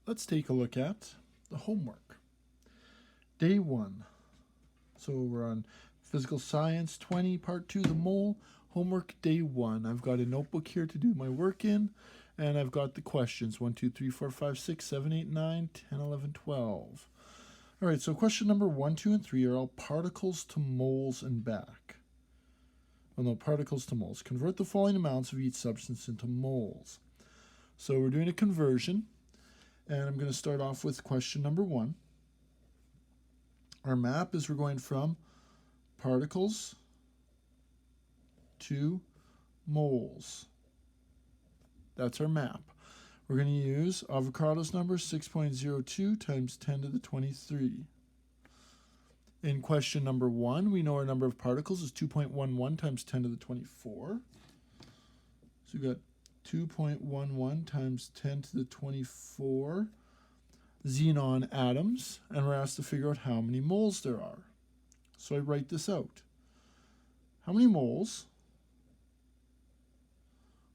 Let's take a look at the homework. Day 1. So we're on Physical Science 20, Part 2, the mole. Homework Day 1. I've got a notebook here to do my work in, and I've got the questions 1, 2, 3, 4, 5, 6, 7, 8, 9, 10, 11, 12. All right, so question number 1, 2, and 3 are all particles to moles and back. Oh no, particles to moles. Convert the following amounts of each substance into moles. So we're doing a conversion. And I'm going to start off with question number 1. Our map is we're going from particles to moles. That's our map. We're going to use Avogadro's number 6.02 times 10 to the 23. In question number 1, we know our number of particles is 2.11 times 10 to the 24. So we've got 2.11 times 10 to the 24 xenon atoms, and we're asked to figure out how many moles there are. So I write this out. How many moles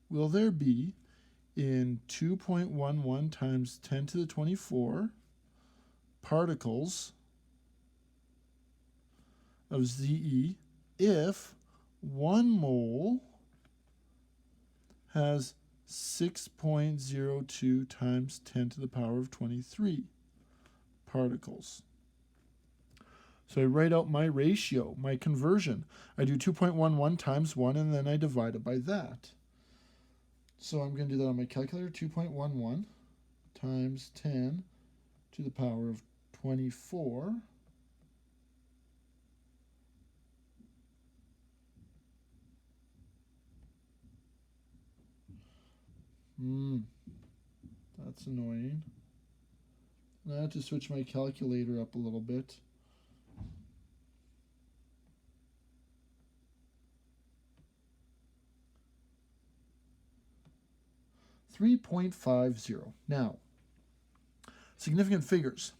will there be in 2.11 times 10 to the 24 particles of Ze if 1 mole has 6.02 times 10 to the power of 23 particles. So I write out my ratio, my conversion. I do 2.11 times 1, and then I divide it by that. So I'm going to do that on my calculator. 2.11 times 10 to the power of 24 that's annoying. I have to switch my calculator up a little bit. .50. Now, significant figures.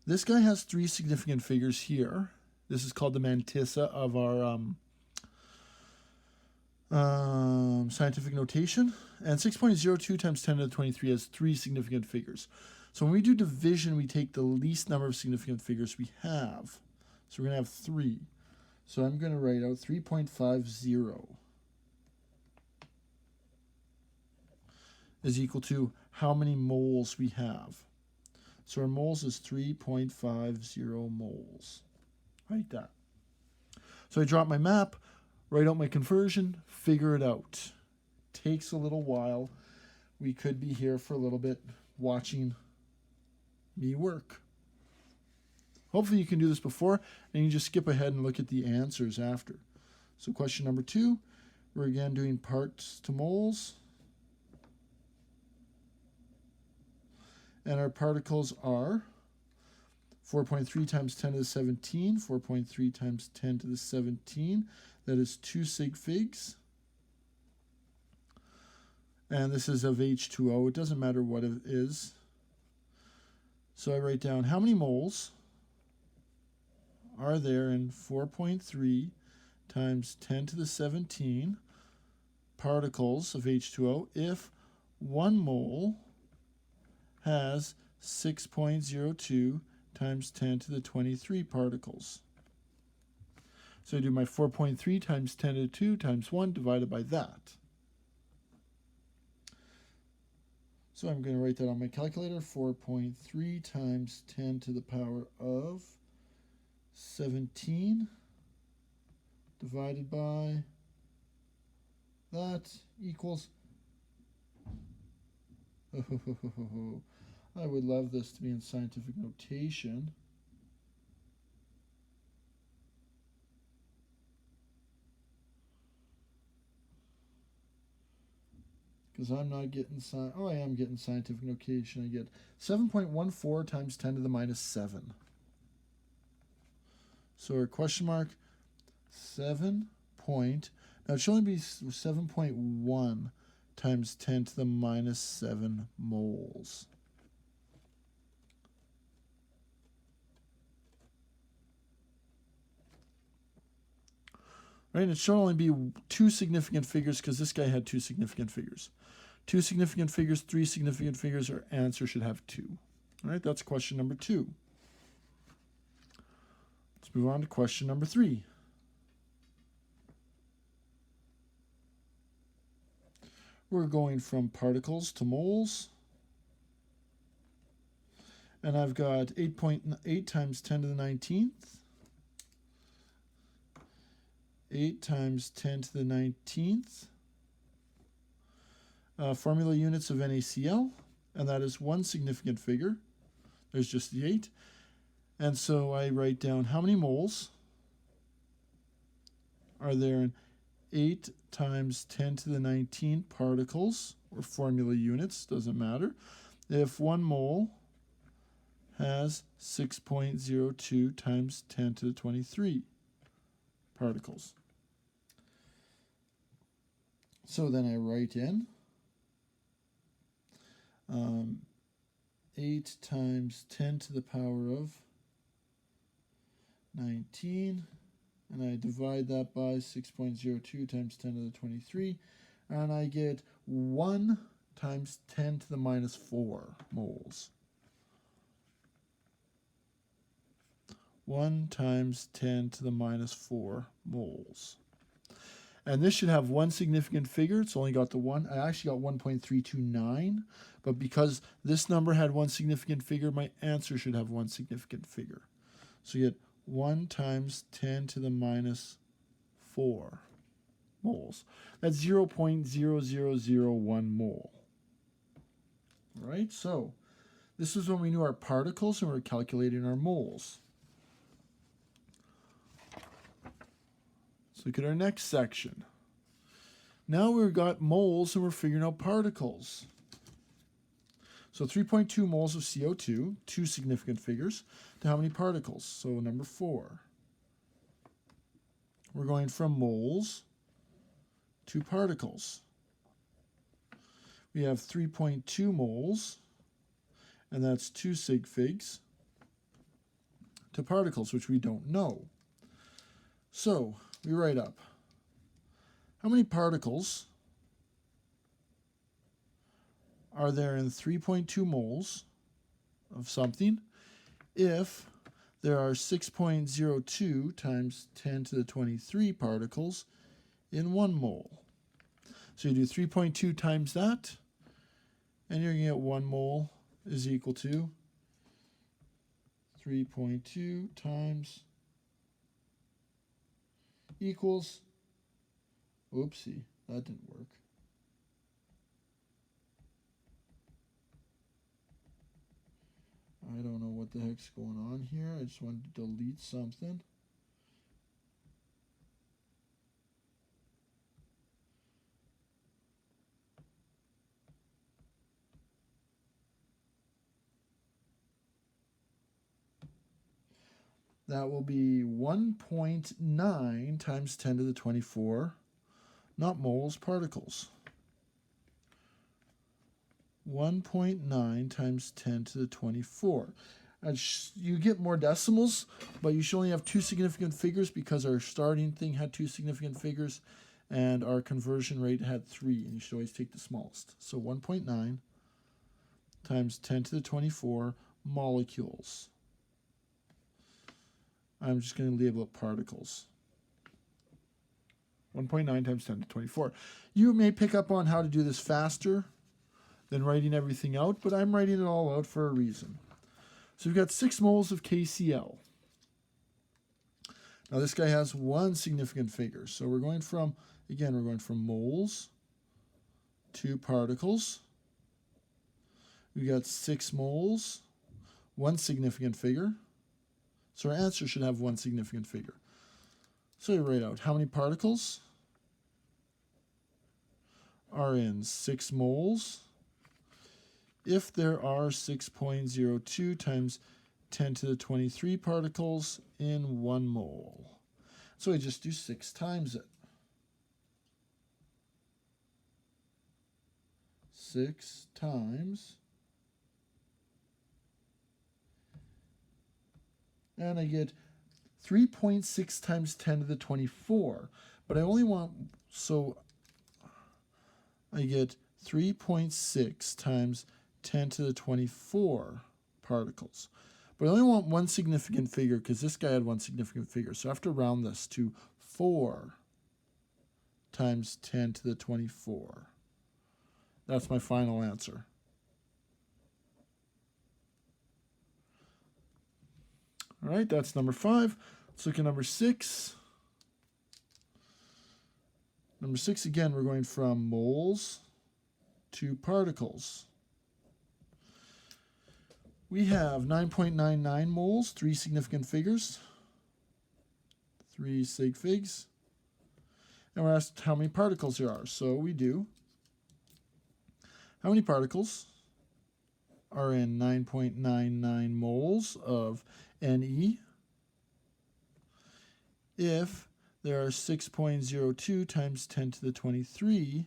This guy has 3 significant figures here. This is called the mantissa of our scientific notation. And 6.02 times 10 to the 23 has 3 significant figures. So when we do division, we take the least number of significant figures we have. So we're going to have 3. So I'm going to write out 3.50 is equal to how many moles we have. So our moles is 3.50 moles. Like that. So I drop my map, write out my conversion, figure it out. Takes a little while. We could be here for a little bit watching me work. Hopefully you can do this before, and you just skip ahead and look at the answers after. So question number 2, we're again doing parts to moles. And our particles are 4.3 times 10 to the 17, 4.3 times 10 to the 17. That is 2 sig figs. And this is of H2O. It doesn't matter what it is. So I write down how many moles are there in 4.3 times 10 to the 17 particles of H2O if 1 mole has 6.02 times 10 to the 23 particles. So I do my 4.3 times 10 to the 2 times 1 divided by that. So I'm going to write that on my calculator. 4.3 times 10 to the power of 17 divided by that equals I would love this to be in scientific notation. Because I'm not getting I am getting scientific notation. I get 7.14 times 10 to the minus 7. So our question mark 7 point. Now it should only be 7.1 times 10 to the minus 7 moles. Right, and it should only be 2 significant figures because this guy had 2 significant figures. 2 significant figures, 3 significant figures, our answer should have 2. All right, that's question number 2. Let's move on to question number 3. We're going from particles to moles. And I've got 8.8 times 10 to the 19th. 8 times 10 to the 19th. Formula units of NaCl, and that is one significant figure. There's just the 8. And so I write down how many moles are there in 8 times 10 to the 19 particles, or formula units, doesn't matter, if 1 mole has 6.02 times 10 to the 23 particles. So then I write in 8 times 10 to the power of 19, and I divide that by 6.02 times 10 to the 23, and I get 1 times 10 to the minus 4 moles. 1 times 10 to the minus 4 moles. And this should have one significant figure. It's only got the 1. I actually got 1.329, but because this number had one significant figure, my answer should have one significant figure. So you get 1 times 10 to the minus 4 moles. That's 0.0001 mole. All right, so this is when we knew our particles and we were calculating our moles. Let's look at our next section. Now we've got moles and we're figuring out particles. So 3.2 moles of CO2, two significant figures, to how many particles? So number 4. We're going from moles to particles. We have 3.2 moles, and that's 2 sig figs, to particles, which we don't know. So we write up how many particles are there in 3.2 moles of something if there are 6.02 times 10 to the 23 particles in 1 mole. So you do 3.2 times that, and you're going to get 1 mole is equal to 3.2 times equals, oopsie, that didn't work. I don't know what the heck's going on here. I just wanted to delete something. That will be 1.9 times 10 to the 24, not moles, particles. 1.9 times 10 to the 24. You get more decimals, but you should only have 2 significant figures because our starting thing had 2 significant figures and our conversion rate had 3, and you should always take the smallest. So 1.9 times 10 to the 24 molecules. I'm just going to label it particles. 1.9 times 10 to the 24. You may pick up on how to do this faster than writing everything out, but I'm writing it all out for a reason. So we've got 6 moles of KCl. Now this guy has 1 significant figure. So we're going from, again, we're going from moles to particles. We've got 6 moles, 1 significant figure. So our answer should have 1 significant figure. So you write out how many particles are in 6 moles if there are 6.02 times 10 to the 23 particles in 1 mole. So I just do 6 times it. 6 times, and I get 3.6 times 10 to the 24. But I only want, so I get 3.6 times 10 to the 24 particles. But I only want one significant figure because this guy had one significant figure. So I have to round this to 4 times 10 to the 24. That's my final answer. All right, that's number 5. Let's look at number 6. Number 6, again, we're going from moles to particles. We have 9.99 moles, 3 significant figures, 3 sig figs. And we're asked how many particles there are. So we do. How many particles are in 9.99 moles of Ne if there are 6.02 times 10 to the 23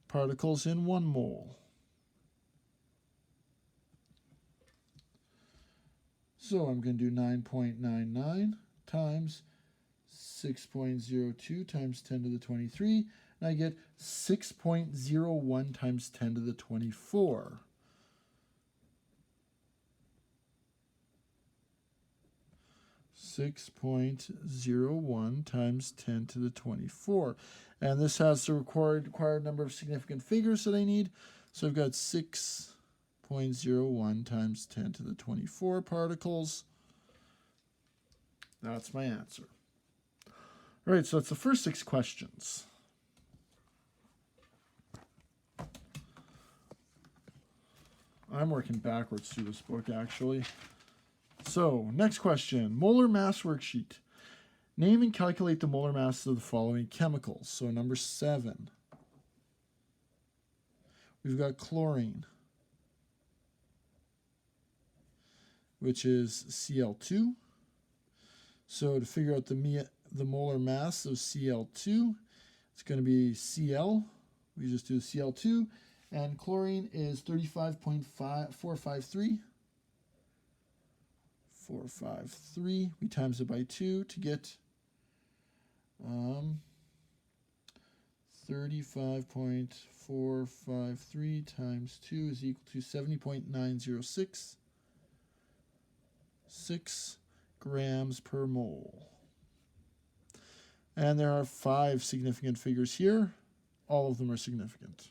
particles in 1 mole? So I'm going to do 9.99 times 6.02 times 10 to the 23, and I get 6.01 times 10 to the 24. .01 times 10 to the 24. And this has the required number of significant figures that I need. So I've got 6.01 times 10 to the 24 particles. That's my answer. All right, so that's the first 6 questions. I'm working backwards through this book, actually. So, next question, molar mass worksheet. Name and calculate the molar masses of the following chemicals. So, number 7. We've got chlorine, which is Cl2. So, to figure out the molar mass of Cl2, it's going to be Cl. We just do Cl2. And chlorine is 35.453. 453. We times it by 2 to get 35.453 times 2 is equal to 70.906 grams per mole. And there are 5 significant figures here. All of them are significant.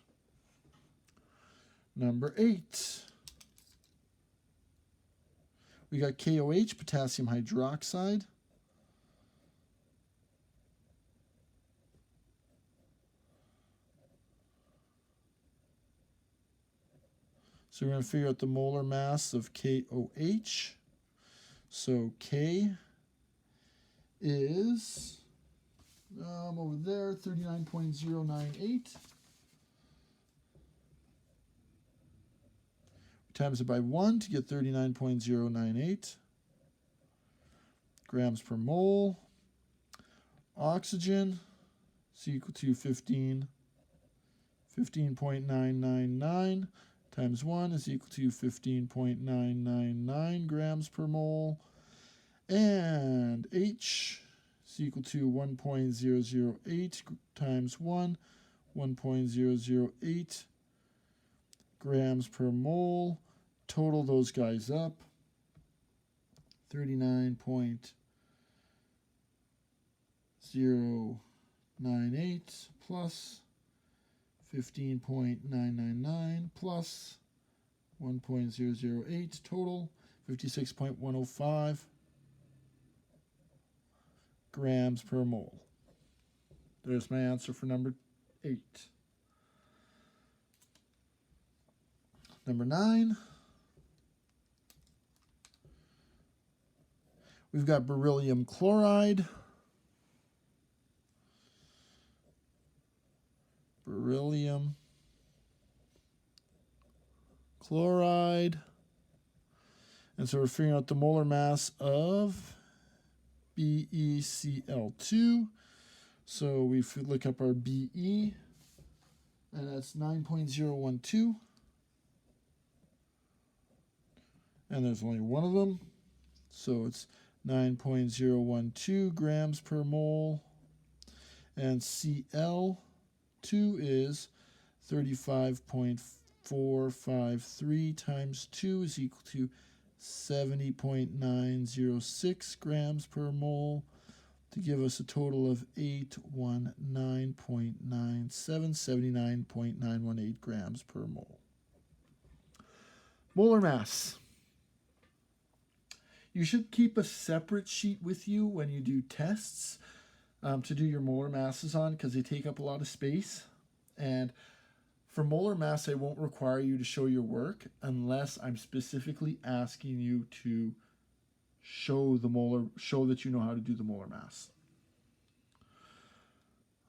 Number 8. We got KOH, potassium hydroxide. So we're going to figure out the molar mass of KOH. So K is over there, 39.098. Times it by 1 to get 39.098 grams per mole. Oxygen is equal to 15.999 times 1 is equal to 15.999 grams per mole. And H is equal to 1.008 times 1, 1.008 grams per mole. Total those guys up, 39.098 plus 15.999 plus 1.008, total 56.105 grams per mole. There's my answer for number 8. Number 9. We've got beryllium chloride. Beryllium chloride. And so we're figuring out the molar mass of BeCl2. So we look up our Be, and that's 9.012. And there's only one of them. So it's 9.012 grams per mole. And Cl2 is 35.453 0.453 times 2 is equal to 70.906 grams per mole, to give us a total of 819.97, 79.918 grams per mole. Molar mass. You should keep a separate sheet with you when you do tests to do your molar masses on, because they take up a lot of space. And for molar mass, I won't require you to show your work unless I'm specifically asking you to show that you know how to do the molar mass.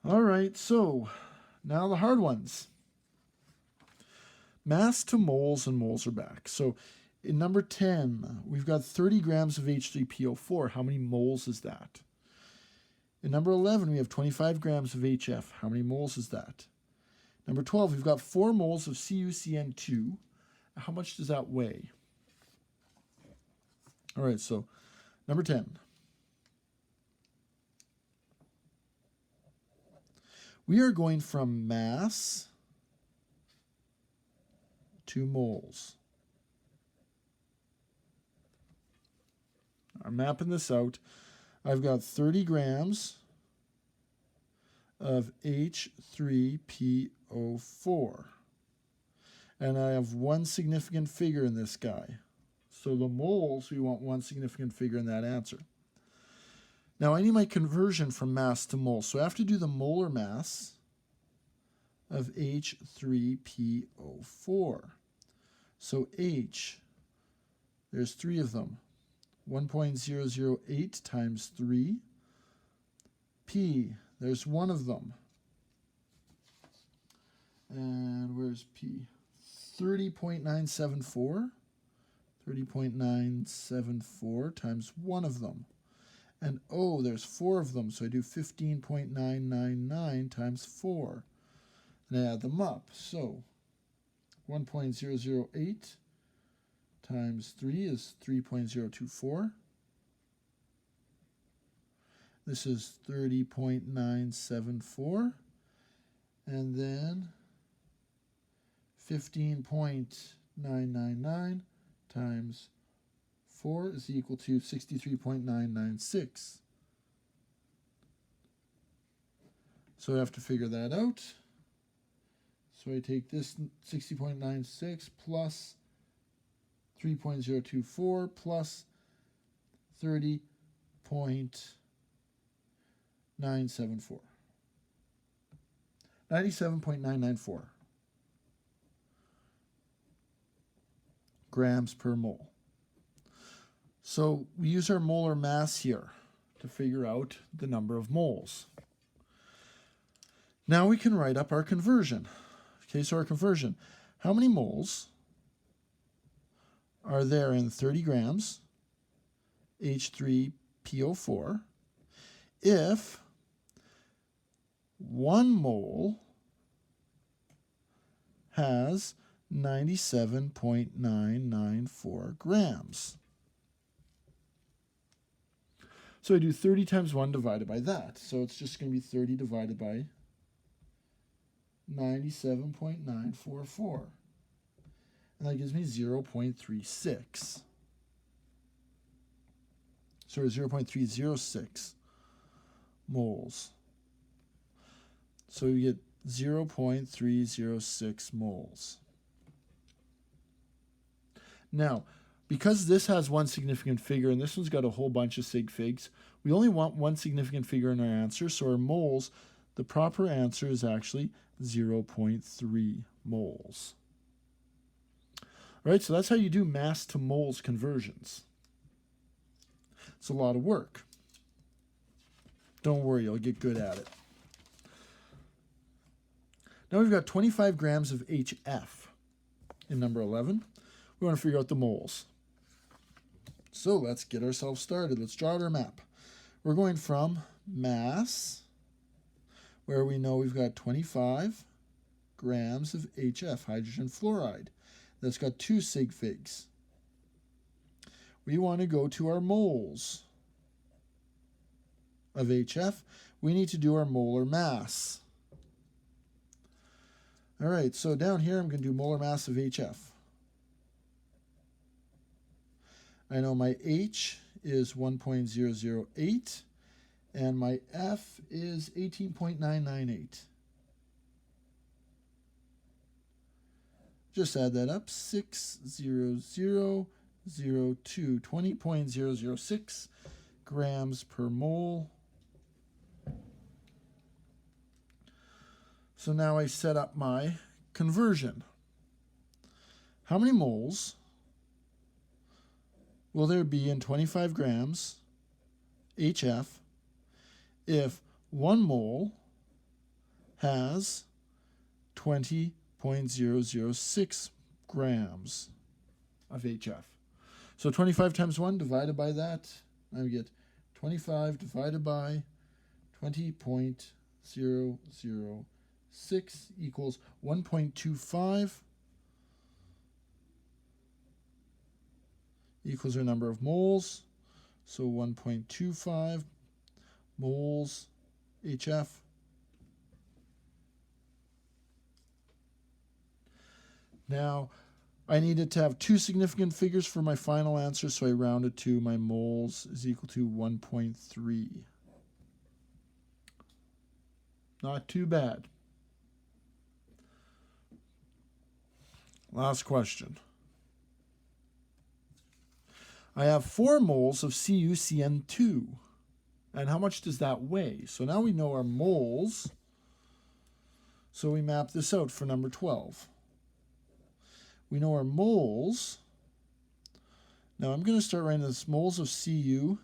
All right, so now the hard ones. Mass to moles, and moles are back. So in number 10, we've got 30 grams of H3PO4. How many moles is that? In number 11, we have 25 grams of HF. How many moles is that? Number 12, we've got 4 moles of CuCN2. How much does that weigh? All right, so number 10. We are going from mass to moles. I'm mapping this out. I've got 30 grams of H3PO4. And I have one significant figure in this guy. So the moles, we want one significant figure in that answer. Now I need my conversion from mass to mole. So I have to do the molar mass of H3PO4. So H, there's 3 of them. 1.008 times 3. P, there's 1 of them. And where's P? 30.974. 30.974 times 1 of them. And O, there's 4 of them, so I do 15.999 times 4. And I add them up. So 1.008 times 3 is 3.024. This is 30.974. And then 15.999 times 4 is equal to 63.996. So I have to figure that out. So I take this 60.96 plus 3.024 plus 30.974. 97.994 grams per mole. So we use our molar mass here to figure out the number of moles. Now we can write up our conversion. Okay, so our conversion. How many moles are there in 30 grams H3PO4 if 1 mole has 97.994 grams? So I do 30 times 1 divided by that. So it's just going to be 30 divided by 97.944. And that gives me 0.36. Sorry, 0.306 moles. So we get 0.306 moles. Now, because this has one significant figure and this one's got a whole bunch of sig figs, we only want one significant figure in our answer. So our moles, the proper answer is actually 0.3 moles. All right, so that's how you do mass to moles conversions. It's a lot of work. Don't worry, you'll get good at it. Now we've got 25 grams of HF in number 11. We want to figure out the moles. So let's get ourselves started. Let's draw out our map. We're going from mass, where we know we've got 25 grams of HF, hydrogen fluoride. That's got 2 sig figs. We want to go to our moles of HF. We need to do our molar mass. All right, so down here I'm going to do molar mass of HF. I know my H is 1.008 and my F is 18.998. Just add that up, 60002, 20.006 grams per mole. So now I set up my conversion. How many moles will there be in 25 grams HF if 1 mole has 20.006 grams of HF? So 25 times 1 divided by that, I get 25 divided by 20.006 equals 1.25 equals our number of moles. So 1.25 moles HF. Now, I needed to have two significant figures for my final answer, so I rounded to my moles is equal to 1.3. Not too bad. Last question. I have 4 moles of CuCN2. And how much does that weigh? So now we know our moles. So we map this out for number 12. We know our moles. Now I'm going to start writing this moles of CuCN2.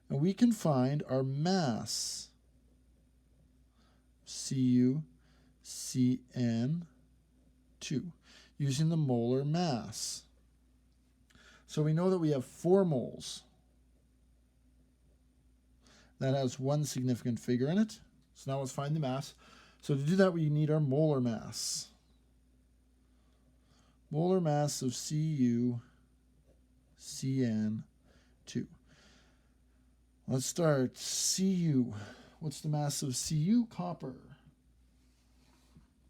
And we can find our mass, CuCN2, using the molar mass. So we know that we have 4 moles. That has one significant figure in it. So now let's find the mass. So to do that, we need our molar mass. Molar mass of CuCN2. Let's start. Cu. What's the mass of Cu? Copper.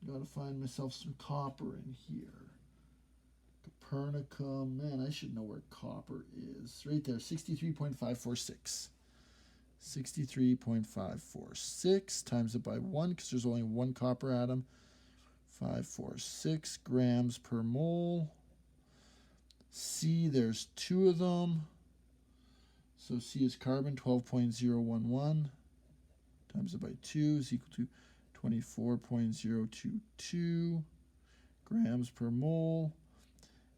Got to find myself some copper in here. Copernicum. Man, I should know where copper is. Right there, 63.546. 63.546 times it by 1 because there's only one copper atom. 546 grams per mole. C, there's 2 of them. So C is carbon, 12.011 times it by 2 is equal to 24.022 grams per mole.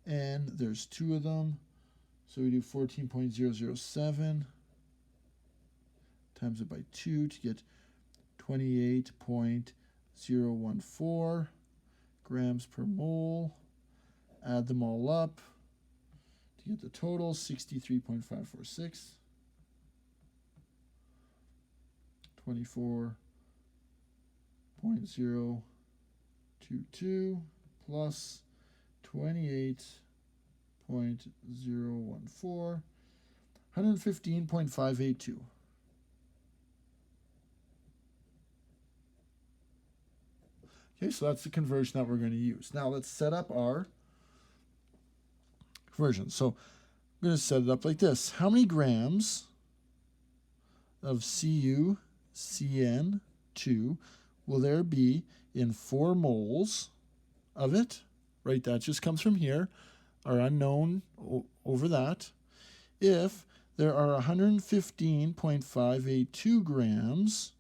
And there's 2 of them. So we do 14.007 times it by 2 to get 28.014 grams per mole. Add them all up to get the total, 63.546. 24.022 plus 28.014, 115.582. Okay, so that's the conversion that we're going to use. Now let's set up our conversion. So I'm going to set it up like this. How many grams of CuCN2 will there be in 4 moles of it? Right, that just comes from here, our unknown over that. If there are 115.582 grams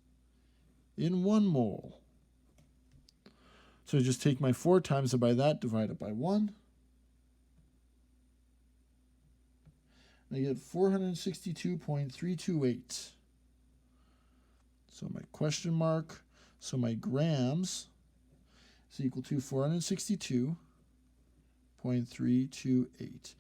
in 1 mole. So just take my 4 times it by that, divide it by 1. And I get 462.328. So my question mark, so my grams is equal to 462.328.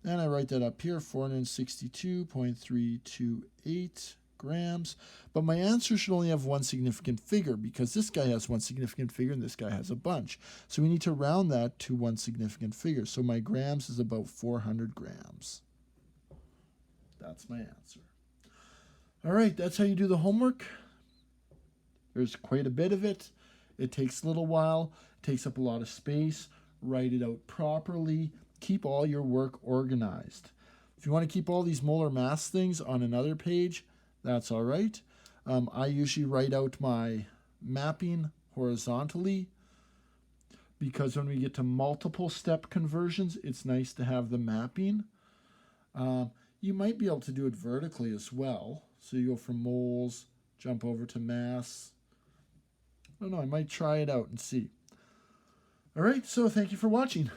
And I write that up here, 462.328 grams. But my answer should only have one significant figure because this guy has one significant figure and this guy has a bunch. So we need to round that to one significant figure. So my grams is about 400 grams. That's my answer. All right, that's how you do the homework. There's quite a bit of it. It takes a little while, it takes up a lot of space. Write it out properly. Keep all your work organized. If you want to keep all these molar mass things on another page, that's all right. I usually write out my mapping horizontally because when we get to multiple step conversions, it's nice to have the mapping. You might be able to do it vertically as well. So you go from moles, jump over to mass. I don't know, I might try it out and see. All right, so thank you for watching.